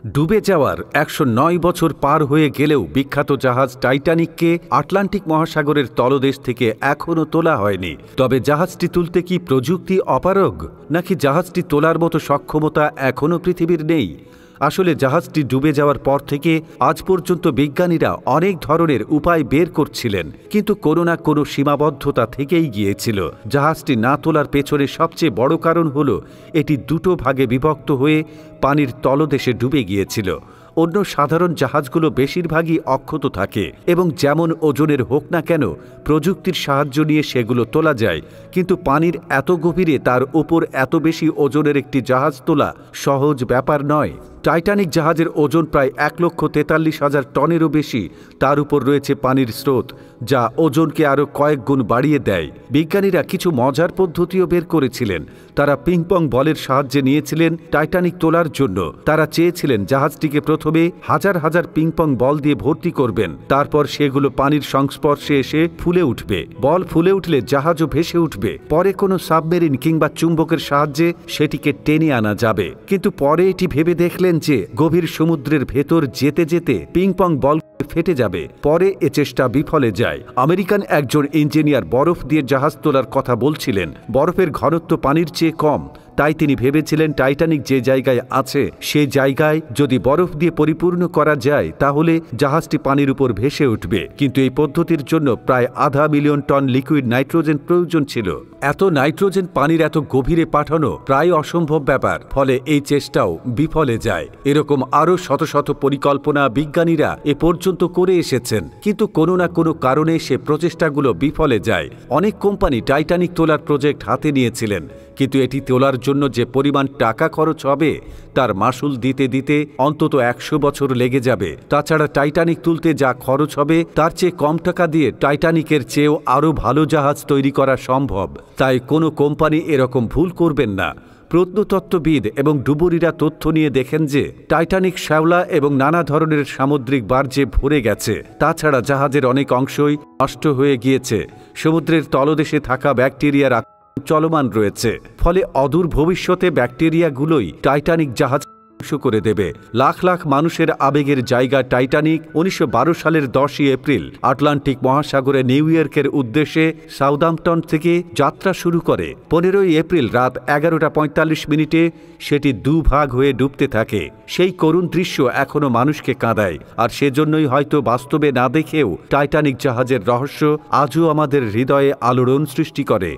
ডুবে যাওয়ার ১০৯ বছর পার হয়ে গেলেও বিখ্যাত জাহাজ টাইটানিককে আটলান্টিক মহাসাগরের তলদেশ থেকে এখনও তোলা হয়নি। তবে জাহাজটি তুলতে কি প্রযুক্তি অপারগ, নাকি জাহাজটি তোলার মতো সক্ষমতা এখনও পৃথিবীর নেই? আসলে জাহাজটি ডুবে যাওয়ার পর থেকে আজ পর্যন্ত বিজ্ঞানীরা অনেক ধরনের উপায় বের করছিলেন, কিন্তু কোনো না কোনো সীমাবদ্ধতা থেকেই গিয়েছিল। জাহাজটি না তোলার পেছনে সবচেয়ে বড় কারণ হল এটি দুটো ভাগে বিভক্ত হয়ে পানির তলদেশে ডুবে গিয়েছিল। অন্য সাধারণ জাহাজগুলো বেশিরভাগই অক্ষত থাকে এবং যেমন ওজনের হোক না কেন প্রযুক্তির সাহায্য নিয়ে সেগুলো তোলা যায়, কিন্তু পানির এত গভীরে তার উপর এত বেশি ওজনের একটি জাহাজ তোলা সহজ ব্যাপার নয়। টাইটানিক জাহাজের ওজন প্রায় ১,৪৩,০০০ টনেরও বেশি। তার উপর রয়েছে পানির স্রোত, যা ওজনকে আরও কয়েক গুণ বাড়িয়ে দেয়। বিজ্ঞানীরা কিছু মজার পদ্ধতিও বের করেছিলেন। তারা পিংপং বলের সাহায্যে নিয়েছিলেন টাইটানিক তোলার জন্য। তারা চেয়েছিলেন জাহাজটিকে প্রথমে হাজার হাজার পিংপং বল দিয়ে ভর্তি করবেন, তারপর সেগুলো পানির সংস্পর্শে এসে ফুলে উঠবে। বল ফুলে উঠলে জাহাজও ভেসে উঠবে। পরে কোনো সাবমেরিন কিংবা চুম্বকের সাহায্যে সেটিকে টেনে আনা যাবে। কিন্তু পরে এটি ভেবে দেখলেন যে গভীর সমুদ্রের ভেতর যেতে যেতে পিংপং বল ফেটে যাবে। পরে এ চেষ্টা বিফলে যায়। আমেরিকান একজন ইঞ্জিনিয়ার বরফ দিয়ে জাহাজ তোলার কথা বলছিলেন। বরফের ঘনত্ব পানির চেয়ে কম, তাই তিনি ভেবেছিলেন টাইটানিক যে জায়গায় আছে সেই জায়গায় যদি বরফ দিয়ে পরিপূর্ণ করা যায় তাহলে জাহাজটি পানির উপর ভেসে উঠবে। কিন্তু এই পদ্ধতির জন্য প্রায় ৫০০,০০০ টন লিকুইড নাইট্রোজেন প্রয়োজন ছিল। এত নাইট্রোজেন পানির এত গভীরে পাঠানো প্রায় অসম্ভব ব্যাপার, ফলে এই চেষ্টাও বিফলে যায়। এরকম আরও শত শত পরিকল্পনা বিজ্ঞানীরা এ পর্যন্ত করে এসেছেন, কিন্তু কোনো না কোনো কারণে সে প্রচেষ্টাগুলো বিফলে যায়। অনেক কোম্পানি টাইটানিক তোলার প্রজেক্ট হাতে নিয়েছিলেন, কিন্তু এটি তোলার জন্য যে পরিমাণ টাকা খরচ হবে তার মাসুল দিতে দিতে অন্তত ১০০ বছর লেগে যাবে। তাছাড়া টাইটানিক তুলতে যা খরচ হবে তার চেয়ে কম টাকা দিয়ে টাইটানিকের চেয়েও আরও ভালো জাহাজ তৈরি করা সম্ভব। তাই কোনো কোম্পানি এরকম ভুল করবেন না। প্রত্নতত্ত্ববিদ এবং ডুবুরিরা তথ্য নিয়ে দেখেন যে টাইটানিক শ্যাওলা এবং নানা ধরনের সামুদ্রিক বার্জে ভরে গেছে। তাছাড়া জাহাজের অনেক অংশই নষ্ট হয়ে গিয়েছে। সমুদ্রের তলদেশে থাকা ব্যাকটেরিয়ার চলমান রয়েছে, ফলে অদূর ভবিষ্যতে ব্যাকটেরিয়াগুলোই টাইটানিক জাহাজ করে দেবে। লাখ লাখ মানুষের আবেগের জায়গা টাইটানিক ১৯১২ সালের ১০ই এপ্রিল আটলান্টিক মহাসাগরে নিউ ইয়র্কের উদ্দেশ্যে সাউদাম্পটন থেকে যাত্রা শুরু করে। ১৫ই এপ্রিল রাত ১১:৪৫ সেটি দুভাগ হয়ে ডুবতে থাকে। সেই করুণ দৃশ্য এখনো মানুষকে কাঁদায়, আর সেজন্যই হয়তো বাস্তবে না দেখেও টাইটানিক জাহাজের রহস্য আজও আমাদের হৃদয়ে আলোড়ন সৃষ্টি করে।